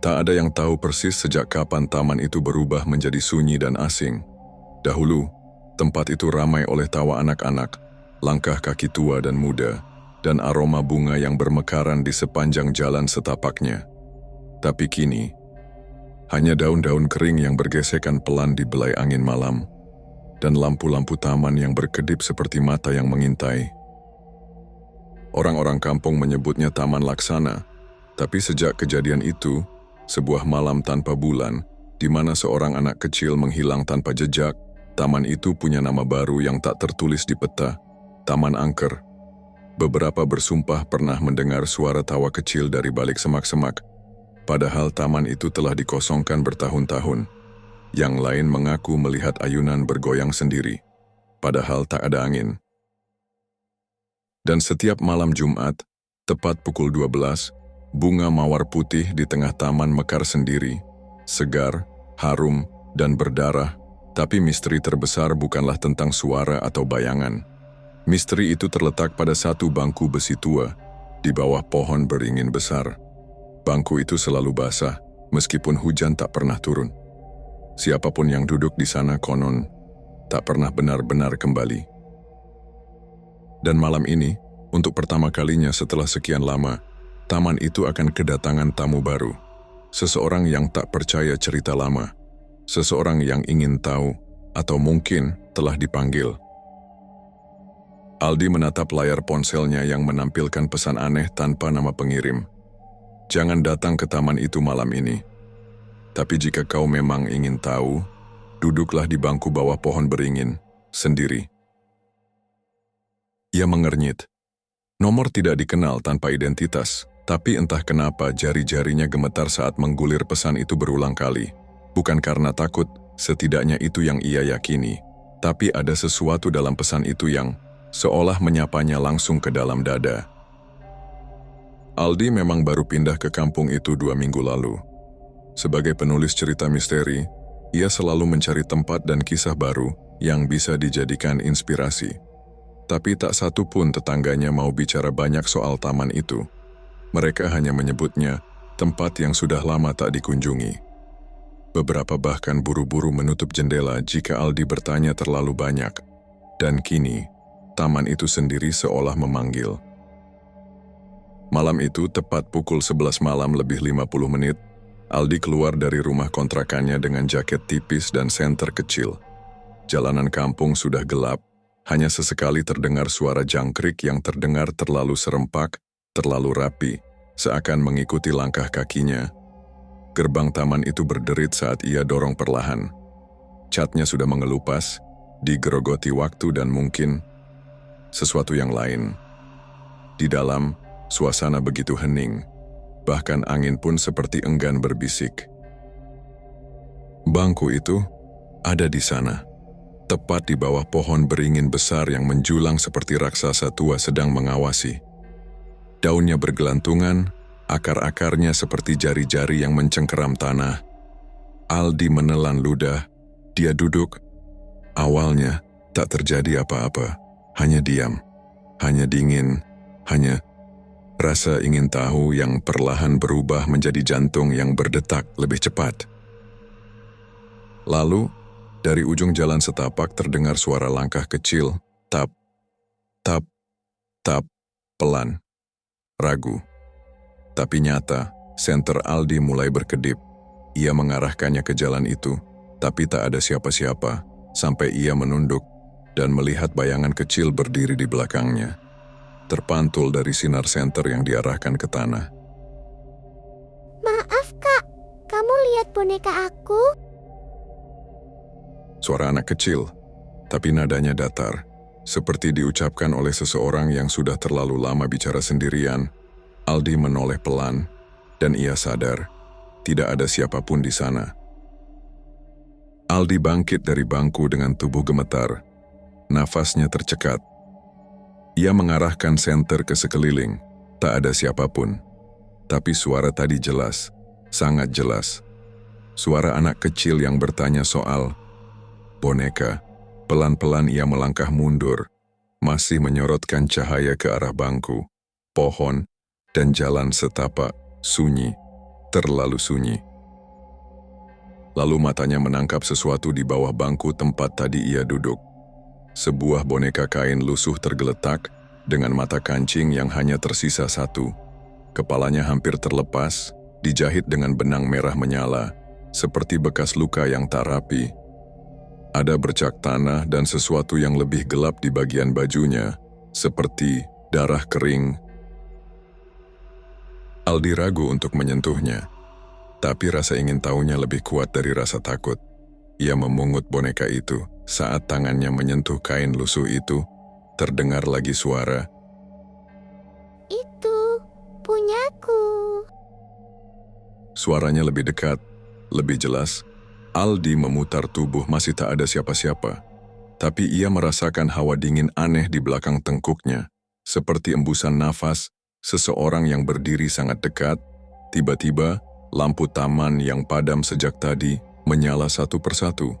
Tak ada yang tahu persis sejak kapan taman itu berubah menjadi sunyi dan asing. Dahulu, tempat itu ramai oleh tawa anak-anak, langkah kaki tua dan muda, dan aroma bunga yang bermekaran di sepanjang jalan setapaknya. Tapi kini, hanya daun-daun kering yang bergesekan pelan di belai angin malam, dan lampu-lampu taman yang berkedip seperti mata yang mengintai. Orang-orang kampung menyebutnya Taman Laksana, tapi sejak kejadian itu, sebuah malam tanpa bulan, di mana seorang anak kecil menghilang tanpa jejak, taman itu punya nama baru yang tak tertulis di peta, Taman Angker. Beberapa bersumpah pernah mendengar suara tawa kecil dari balik semak-semak, padahal taman itu telah dikosongkan bertahun-tahun. Yang lain mengaku melihat ayunan bergoyang sendiri, padahal tak ada angin. Dan setiap malam Jumat, tepat pukul 12, bunga mawar putih di tengah taman mekar sendiri, segar, harum, dan berdarah. Tapi misteri terbesar bukanlah tentang suara atau bayangan. Misteri itu terletak pada satu bangku besi tua, di bawah pohon beringin besar. Bangku itu selalu basah, meskipun hujan tak pernah turun. Siapapun yang duduk di sana konon, tak pernah benar-benar kembali. Dan malam ini, untuk pertama kalinya setelah sekian lama, taman itu akan kedatangan tamu baru. Seseorang yang tak percaya cerita lama. Seseorang yang ingin tahu, atau mungkin telah dipanggil. Aldi menatap layar ponselnya yang menampilkan pesan aneh tanpa nama pengirim. Jangan datang ke taman itu malam ini. Tapi jika kau memang ingin tahu, duduklah di bangku bawah pohon beringin, sendiri. Ia mengernyit. Nomor tidak dikenal tanpa identitas, tapi entah kenapa jari-jarinya gemetar saat menggulir pesan itu berulang kali. Bukan karena takut, setidaknya itu yang ia yakini, tapi ada sesuatu dalam pesan itu yang seolah menyapanya langsung ke dalam dada. Aldi memang baru pindah ke kampung itu 2 minggu lalu. Sebagai penulis cerita misteri, ia selalu mencari tempat dan kisah baru yang bisa dijadikan inspirasi. Tapi tak satu pun tetangganya mau bicara banyak soal taman itu. Mereka hanya menyebutnya tempat yang sudah lama tak dikunjungi. Beberapa bahkan buru-buru menutup jendela jika Aldi bertanya terlalu banyak. Dan kini, taman itu sendiri seolah memanggil. Malam itu tepat pukul 11 malam lebih 50 menit, Aldi keluar dari rumah kontrakannya dengan jaket tipis dan senter kecil. Jalanan kampung sudah gelap, hanya sesekali terdengar suara jangkrik yang terdengar terlalu serempak, terlalu rapi, seakan mengikuti langkah kakinya. Gerbang taman itu berderit saat ia dorong perlahan. Catnya sudah mengelupas, digerogoti waktu dan mungkin sesuatu yang lain. Di dalam, suasana begitu hening, bahkan angin pun seperti enggan berbisik. Bangku itu ada di sana, tepat di bawah pohon beringin besar yang menjulang seperti raksasa tua sedang mengawasi. Daunnya bergelantungan, akar-akarnya seperti jari-jari yang mencengkeram tanah. Aldi menelan ludah, dia duduk. Awalnya tak terjadi apa-apa, hanya diam, hanya dingin, hanya rasa ingin tahu yang perlahan berubah menjadi jantung yang berdetak lebih cepat. Lalu, dari ujung jalan setapak terdengar suara langkah kecil, tap, tap, tap, pelan, ragu. Tapi nyata, senter Aldi mulai berkedip. Ia mengarahkannya ke jalan itu, tapi tak ada siapa-siapa, sampai ia menunduk dan melihat bayangan kecil berdiri di belakangnya, terpantul dari sinar senter yang diarahkan ke tanah. Maaf kak, kamu lihat boneka aku? Suara anak kecil, tapi nadanya datar, seperti diucapkan oleh seseorang yang sudah terlalu lama bicara sendirian. Aldi menoleh pelan, dan ia sadar, tidak ada siapapun di sana. Aldi bangkit dari bangku dengan tubuh gemetar, nafasnya tercekat. Ia mengarahkan senter ke sekeliling, tak ada siapapun. Tapi suara tadi jelas, sangat jelas. Suara anak kecil yang bertanya soal boneka. Pelan-pelan ia melangkah mundur, masih menyorotkan cahaya ke arah bangku, pohon, dan jalan setapak, sunyi. terlalu sunyi. Lalu matanya menangkap sesuatu di bawah bangku tempat tadi ia duduk. Sebuah boneka kain lusuh tergeletak dengan mata kancing yang hanya tersisa satu. Kepalanya hampir terlepas, dijahit dengan benang merah menyala, seperti bekas luka yang tak rapi. Ada bercak tanah dan sesuatu yang lebih gelap di bagian bajunya, seperti darah kering. Aldi ragu untuk menyentuhnya, tapi rasa ingin tahunya lebih kuat dari rasa takut. Ia memungut boneka itu. Saat tangannya menyentuh kain lusuh itu, terdengar lagi suara, Itu punyaku. Suaranya lebih dekat, lebih jelas. Aldi memutar tubuh, masih tak ada siapa-siapa. Tapi ia merasakan hawa dingin aneh di belakang tengkuknya, seperti embusan nafas seseorang yang berdiri sangat dekat. Tiba-tiba, lampu taman yang padam sejak tadi menyala satu persatu.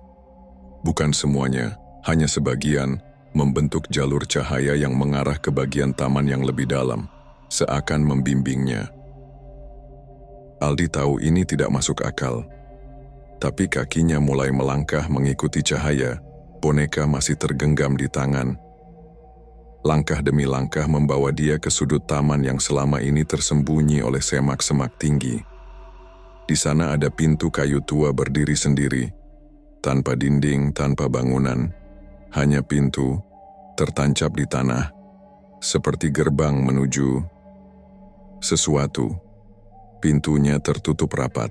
Bukan semuanya, hanya sebagian, membentuk jalur cahaya yang mengarah ke bagian taman yang lebih dalam, seakan membimbingnya. Aldi tahu ini tidak masuk akal. Tapi kakinya mulai melangkah mengikuti cahaya, boneka masih tergenggam di tangan. Langkah demi langkah membawa dia ke sudut taman yang selama ini tersembunyi oleh semak-semak tinggi. Di sana ada pintu kayu tua berdiri sendiri, tanpa dinding, tanpa bangunan, hanya pintu tertancap di tanah, seperti gerbang menuju sesuatu. Pintunya tertutup rapat,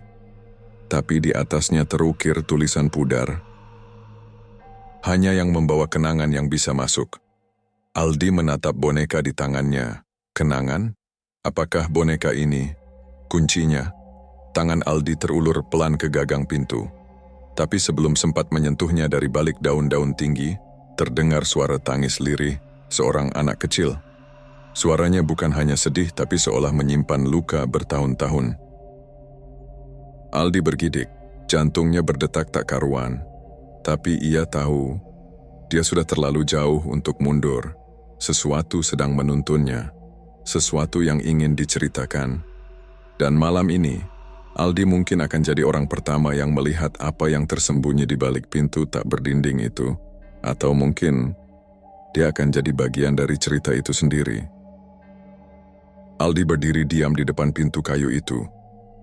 tapi di atasnya terukir tulisan pudar. Hanya yang membawa kenangan yang bisa masuk. Aldi menatap boneka di tangannya. Kenangan? Apakah boneka ini kuncinya? Tangan Aldi terulur pelan ke gagang pintu. Tapi sebelum sempat menyentuhnya dari balik daun-daun tinggi, terdengar suara tangis lirih seorang anak kecil. Suaranya bukan hanya sedih tapi seolah menyimpan luka bertahun-tahun. Aldi bergidik, jantungnya berdetak tak karuan. Tapi ia tahu, dia sudah terlalu jauh untuk mundur. Sesuatu sedang menuntunnya, sesuatu yang ingin diceritakan. Dan malam ini, Aldi mungkin akan jadi orang pertama yang melihat apa yang tersembunyi di balik pintu tak berdinding itu. Atau mungkin, dia akan jadi bagian dari cerita itu sendiri. Aldi berdiri diam di depan pintu kayu itu.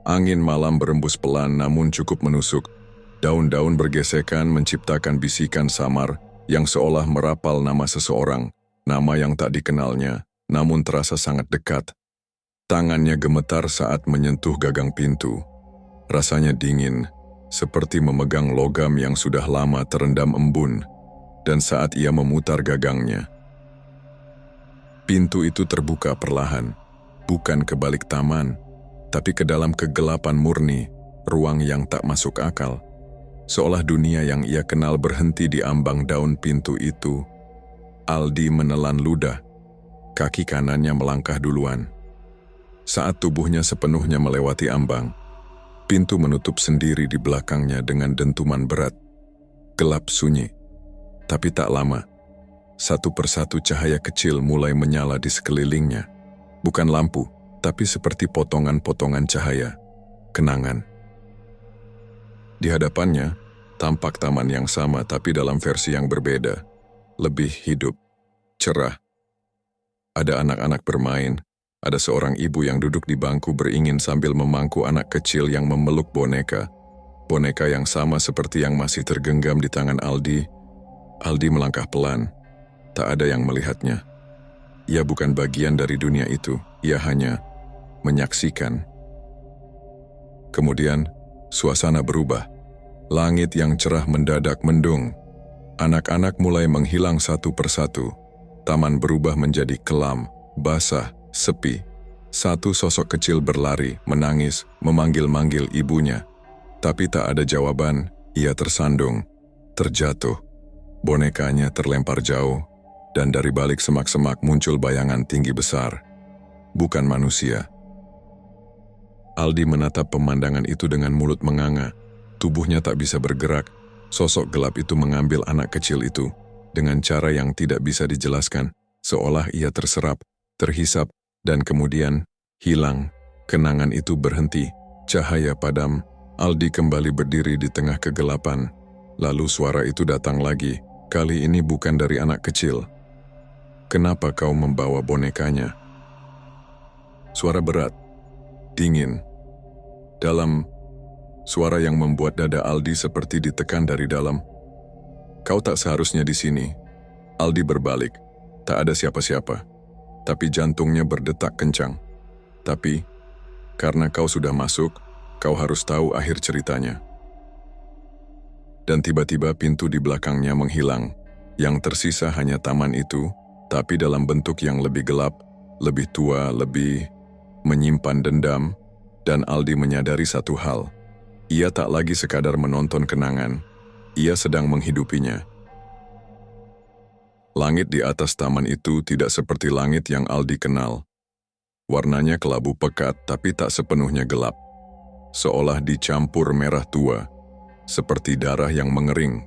Angin malam berembus pelan namun cukup menusuk. Daun-daun bergesekan menciptakan bisikan samar yang seolah merapal nama seseorang, nama yang tak dikenalnya, namun terasa sangat dekat. Tangannya gemetar saat menyentuh gagang pintu. Rasanya dingin, seperti memegang logam yang sudah lama terendam embun. Dan saat ia memutar gagangnya, pintu itu terbuka perlahan, bukan ke balik taman, tapi ke dalam kegelapan murni, ruang yang tak masuk akal. Seolah dunia yang ia kenal berhenti di ambang daun pintu itu. Aldi menelan ludah, kaki kanannya melangkah duluan. Saat tubuhnya sepenuhnya melewati ambang, pintu menutup sendiri di belakangnya dengan dentuman berat. Gelap sunyi, tapi tak lama. Satu persatu cahaya kecil mulai menyala di sekelilingnya. Bukan lampu, tapi seperti potongan-potongan cahaya. Kenangan. Di hadapannya, tampak taman yang sama tapi dalam versi yang berbeda. Lebih hidup, cerah. Ada anak-anak bermain. Ada seorang ibu yang duduk di bangku beringin sambil memangku anak kecil yang memeluk boneka. Boneka yang sama seperti yang masih tergenggam di tangan Aldi. Aldi melangkah pelan. Tak ada yang melihatnya. Ia bukan bagian dari dunia itu. Ia hanya menyaksikan. Kemudian, suasana berubah. Langit yang cerah mendadak mendung. Anak-anak mulai menghilang satu persatu. Taman berubah menjadi kelam, basah, sepi. Satu sosok kecil berlari, menangis, memanggil-manggil ibunya. Tapi tak ada jawaban, ia tersandung, terjatuh. Bonekanya terlempar jauh, dan dari balik semak-semak muncul bayangan tinggi besar. Bukan manusia. Aldi menatap pemandangan itu dengan mulut menganga. Tubuhnya tak bisa bergerak. Sosok gelap itu mengambil anak kecil itu, dengan cara yang tidak bisa dijelaskan, seolah ia terserap, terhisap, dan kemudian hilang. Kenangan itu berhenti, Cahaya padam, Aldi kembali berdiri di tengah kegelapan. Lalu suara itu datang lagi, kali ini bukan dari anak kecil. Kenapa kau membawa bonekanya? Suara berat, dingin, dalam, suara yang membuat dada Aldi seperti ditekan dari dalam. Kau tak seharusnya di sini. Aldi berbalik, tak ada siapa-siapa, tapi jantungnya berdetak kencang. Tapi, karena kau sudah masuk, kau harus tahu akhir ceritanya. Dan tiba-tiba pintu di belakangnya menghilang. Yang tersisa hanya taman itu, tapi dalam bentuk yang lebih gelap, lebih tua, lebih menyimpan dendam, dan Aldi menyadari satu hal. Ia tak lagi sekadar menonton kenangan, ia sedang menghidupinya. Langit di atas taman itu tidak seperti langit yang Aldi kenal. Warnanya kelabu pekat tapi tak sepenuhnya gelap. Seolah dicampur merah tua, seperti darah yang mengering.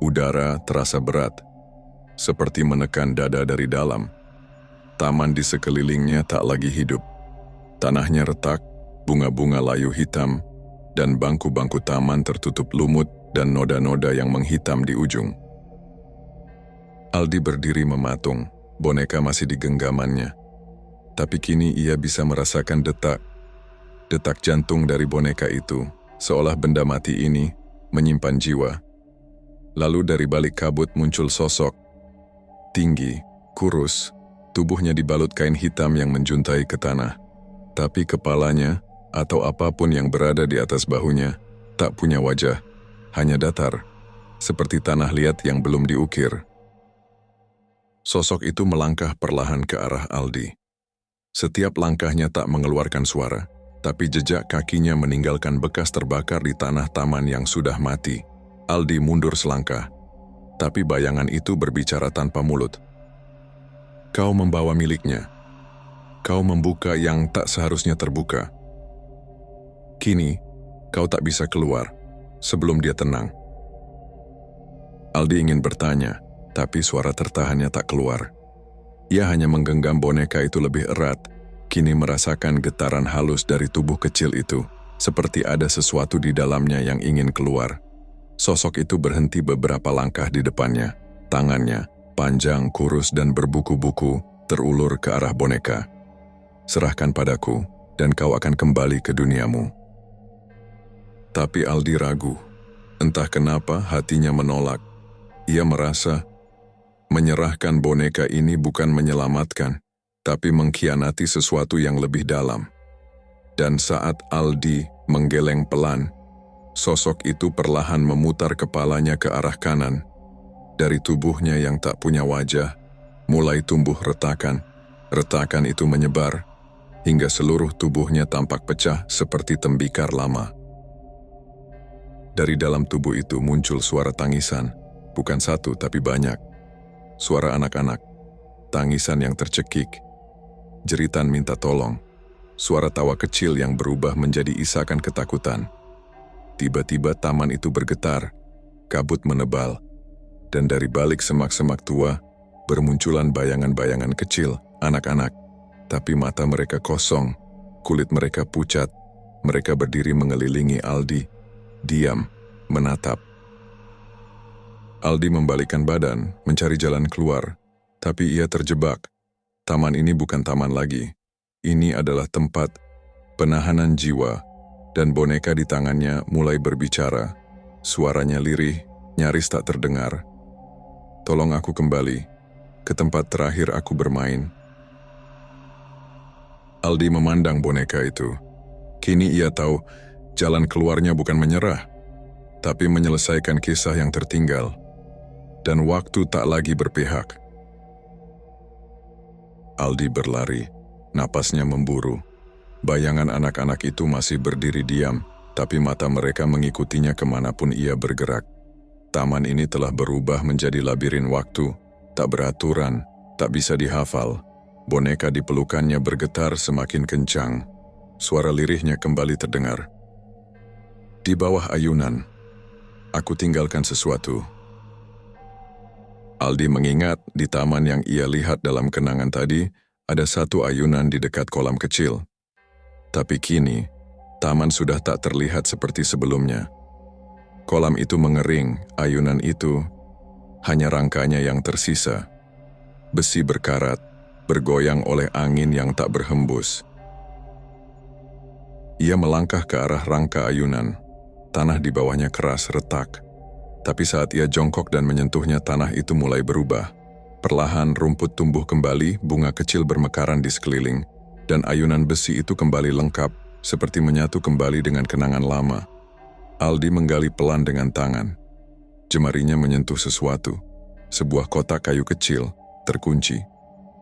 Udara terasa berat, seperti menekan dada dari dalam. Taman di sekelilingnya tak lagi hidup. Tanahnya retak, bunga-bunga layu hitam, dan bangku-bangku taman tertutup lumut dan noda-noda yang menghitam di ujung. Aldi berdiri mematung, boneka masih di genggamannya. Tapi kini ia bisa merasakan detak jantung dari boneka itu, seolah benda mati ini menyimpan jiwa. Lalu dari balik kabut muncul sosok, tinggi, kurus, tubuhnya dibalut kain hitam yang menjuntai ke tanah. Tapi kepalanya, atau apapun yang berada di atas bahunya, tak punya wajah, hanya datar, seperti tanah liat yang belum diukir. Sosok itu melangkah perlahan ke arah Aldi. Setiap langkahnya tak mengeluarkan suara, tapi jejak kakinya meninggalkan bekas terbakar di tanah taman yang sudah mati. Aldi mundur selangkah, tapi bayangan itu berbicara tanpa mulut. Kau membawa miliknya. Kau membuka yang tak seharusnya terbuka. Kini, kau tak bisa keluar sebelum dia tenang. Aldi ingin bertanya, tapi suara tertahannya tak keluar. Ia hanya menggenggam boneka itu lebih erat, kini merasakan getaran halus dari tubuh kecil itu, seperti ada sesuatu di dalamnya yang ingin keluar. Sosok itu berhenti beberapa langkah di depannya. Tangannya, panjang, kurus dan berbuku-buku, terulur ke arah boneka. Serahkan padaku, dan kau akan kembali ke duniamu. Tapi Aldi ragu. Entah kenapa hatinya menolak. Ia merasa menyerahkan boneka ini bukan menyelamatkan, tapi mengkhianati sesuatu yang lebih dalam. Dan saat Aldi menggeleng pelan, sosok itu perlahan memutar kepalanya ke arah kanan. Dari tubuhnya yang tak punya wajah, mulai tumbuh retakan. Retakan itu menyebar, hingga seluruh tubuhnya tampak pecah seperti tembikar lama. Dari dalam tubuh itu muncul suara tangisan, bukan satu tapi banyak. Suara anak-anak, tangisan yang tercekik, jeritan minta tolong, suara tawa kecil yang berubah menjadi isakan ketakutan. Tiba-tiba taman itu bergetar, kabut menebal, dan dari balik semak-semak tua, bermunculan bayangan-bayangan kecil, anak-anak. Tapi mata mereka kosong, kulit mereka pucat, mereka berdiri mengelilingi Aldi, diam, menatap. Aldi membalikkan badan, mencari jalan keluar, tapi ia terjebak. Taman ini bukan taman lagi. Ini adalah tempat penahanan jiwa, dan boneka di tangannya mulai berbicara. Suaranya lirih, nyaris tak terdengar. Tolong aku kembali, ke tempat terakhir aku bermain. Aldi memandang boneka itu. Kini ia tahu, jalan keluarnya bukan menyerah, tapi menyelesaikan kisah yang tertinggal. Dan waktu tak lagi berpihak. Aldi berlari, napasnya memburu. Bayangan anak-anak itu masih berdiri diam, tapi mata mereka mengikutinya kemanapun ia bergerak. Taman ini telah berubah menjadi labirin waktu, tak beraturan, tak bisa dihafal. Boneka di pelukannya bergetar semakin kencang. Suara lirihnya kembali terdengar. Di bawah ayunan, aku tinggalkan sesuatu. Aldi mengingat di taman yang ia lihat dalam kenangan tadi, ada satu ayunan di dekat kolam kecil. Tapi kini, Taman sudah tak terlihat seperti sebelumnya. Kolam itu mengering, ayunan itu hanya rangkanya yang tersisa. Besi berkarat, bergoyang oleh angin yang tak berhembus. Ia melangkah ke arah rangka ayunan. Tanah di bawahnya keras, retak. Tapi saat ia jongkok dan menyentuhnya, tanah itu mulai berubah. Perlahan rumput tumbuh kembali, bunga kecil bermekaran di sekeliling, dan ayunan besi itu kembali lengkap, seperti menyatu kembali dengan kenangan lama. Aldi menggali pelan dengan tangan. Jemarinya menyentuh sesuatu. Sebuah kotak kayu kecil, terkunci.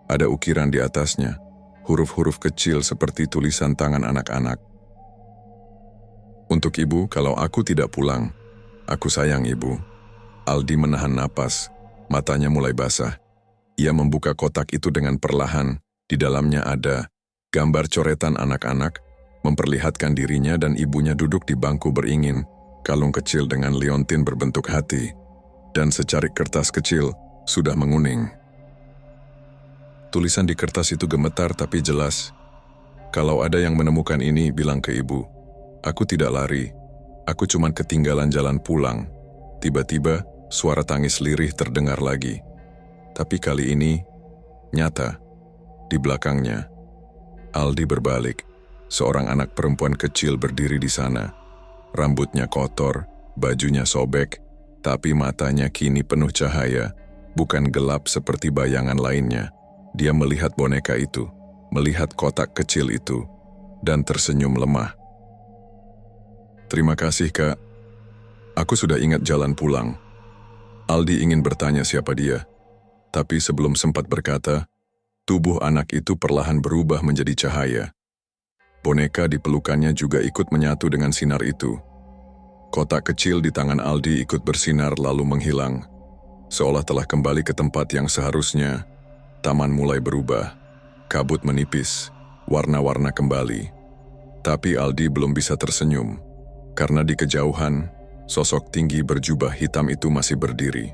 Ada ukiran di atasnya, huruf-huruf kecil seperti tulisan tangan anak-anak. Untuk ibu, kalau aku tidak pulang. Aku sayang ibu. Aldi menahan napas, matanya mulai basah. Ia membuka kotak itu dengan perlahan. Di dalamnya ada gambar coretan anak-anak, memperlihatkan dirinya dan ibunya duduk di bangku beringin, kalung kecil dengan liontin berbentuk hati, dan secarik kertas kecil sudah menguning. Tulisan di kertas itu gemetar tapi jelas. Kalau ada yang menemukan ini, bilang ke ibu. Aku tidak lari, aku cuma ketinggalan jalan pulang. Tiba-tiba, suara tangis lirih terdengar lagi. Tapi kali ini, nyata. Di belakangnya, Aldi berbalik. Seorang anak perempuan kecil berdiri di sana. Rambutnya kotor, bajunya sobek, tapi matanya kini penuh cahaya, bukan gelap seperti bayangan lainnya. Dia melihat boneka itu, melihat kotak kecil itu, dan tersenyum lemah. Terima kasih, Kak. Aku sudah ingat jalan pulang. Aldi ingin bertanya siapa dia, tapi sebelum sempat berkata, tubuh anak itu perlahan berubah menjadi cahaya. Boneka di pelukannya juga ikut menyatu dengan sinar itu. Kotak kecil di tangan Aldi ikut bersinar lalu menghilang. Seolah telah kembali ke tempat yang seharusnya. Taman mulai berubah. Kabut menipis, warna-warna kembali. Tapi Aldi belum bisa tersenyum. Karena di kejauhan, sosok tinggi berjubah hitam itu masih berdiri.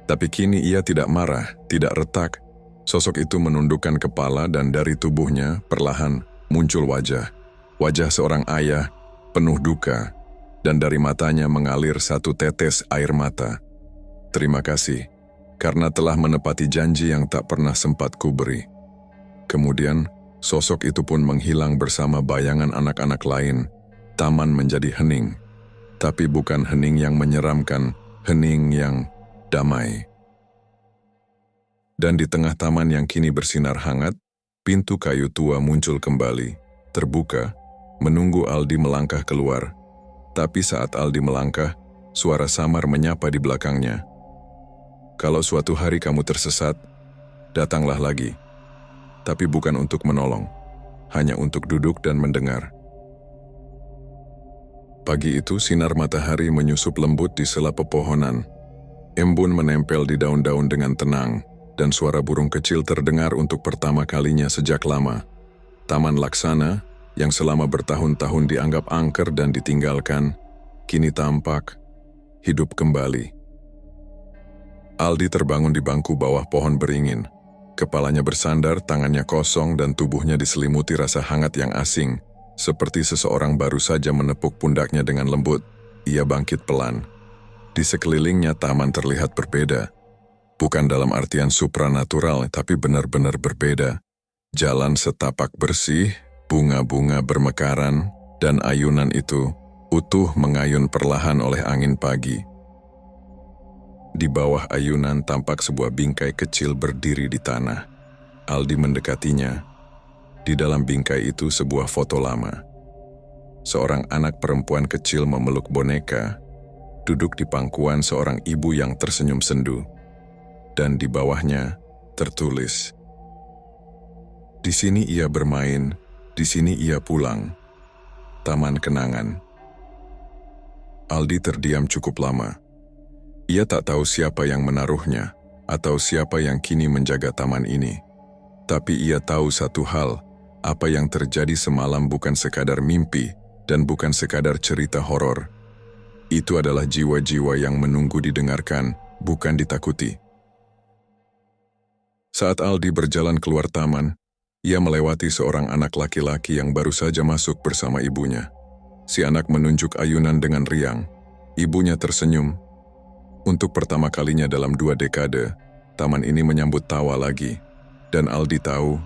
Tapi kini ia tidak marah, tidak retak. Sosok itu menundukkan kepala dan dari tubuhnya perlahan muncul wajah. Wajah seorang ayah, penuh duka, dan dari matanya mengalir satu tetes air mata. Terima kasih, karena telah menepati janji yang tak pernah sempat kuberi. Kemudian, sosok itu pun menghilang bersama bayangan anak-anak lain. Taman menjadi hening, tapi bukan hening yang menyeramkan, hening yang damai. Dan di tengah taman yang kini bersinar hangat, pintu kayu tua muncul kembali, terbuka, menunggu Aldi melangkah keluar. Tapi saat Aldi melangkah, suara samar menyapa di belakangnya. Kalau suatu hari kamu tersesat, datanglah lagi. Tapi bukan untuk menolong, hanya untuk duduk dan mendengar. Pagi itu sinar matahari menyusup lembut di sela pepohonan. Embun menempel di daun-daun dengan tenang, dan suara burung kecil terdengar untuk pertama kalinya sejak lama. Taman Laksana, yang selama bertahun-tahun dianggap angker dan ditinggalkan, kini tampak hidup kembali. Aldi terbangun di bangku bawah pohon beringin. Kepalanya bersandar, tangannya kosong dan tubuhnya diselimuti rasa hangat yang asing. Seperti seseorang baru saja menepuk pundaknya dengan lembut, ia bangkit pelan. Di sekelilingnya taman terlihat berbeda. Bukan dalam artian supranatural, tapi benar-benar berbeda. Jalan setapak bersih, bunga-bunga bermekaran, dan ayunan itu utuh mengayun perlahan oleh angin pagi. Di bawah ayunan tampak sebuah bingkai kecil berdiri di tanah. Aldi mendekatinya. Di dalam bingkai itu sebuah foto lama. Seorang anak perempuan kecil memeluk boneka, duduk di pangkuan seorang ibu yang tersenyum sendu. Dan di bawahnya tertulis, "Di sini ia bermain, di sini ia pulang. Taman kenangan." Aldi terdiam cukup lama. Ia tak tahu siapa yang menaruhnya, atau siapa yang kini menjaga taman ini. Tapi ia tahu satu hal, apa yang terjadi semalam bukan sekadar mimpi dan bukan sekadar cerita horor. Itu adalah jiwa-jiwa yang menunggu didengarkan, bukan ditakuti. Saat Aldi berjalan keluar taman, Ia melewati seorang anak laki-laki yang baru saja masuk bersama ibunya. Si anak menunjuk ayunan dengan riang. Ibunya tersenyum. Untuk pertama kalinya dalam 2 dekade, taman ini menyambut tawa lagi. Dan Aldi tahu,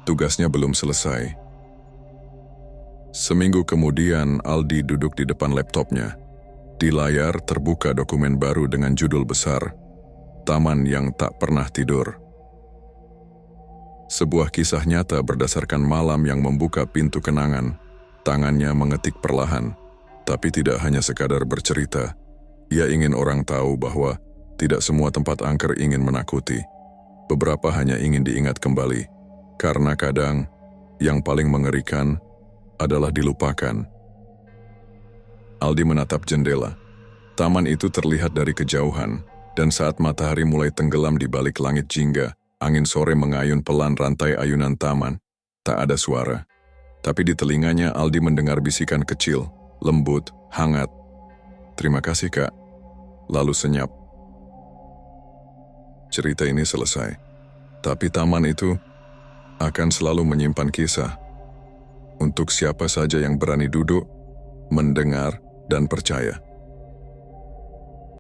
tugasnya belum selesai. Seminggu kemudian, Aldi duduk di depan laptopnya. Di layar terbuka dokumen baru dengan judul besar, Taman yang Tak Pernah Tidur. Sebuah kisah nyata berdasarkan malam yang membuka pintu kenangan. Tangannya mengetik perlahan, tapi tidak hanya sekadar bercerita. Ia ingin orang tahu bahwa tidak semua tempat angker ingin menakuti. Beberapa hanya ingin diingat kembali, karena kadang yang paling mengerikan adalah dilupakan. Aldi menatap jendela. Taman itu terlihat dari kejauhan, dan saat matahari mulai tenggelam di balik langit jingga, angin sore mengayun pelan rantai ayunan taman. Tak ada suara. Tapi di telinganya Aldi mendengar bisikan kecil, lembut, hangat. "Terima kasih, Kak." Lalu senyap. Cerita ini selesai. Tapi taman itu akan selalu menyimpan kisah. Untuk siapa saja yang berani duduk, mendengar, dan percaya.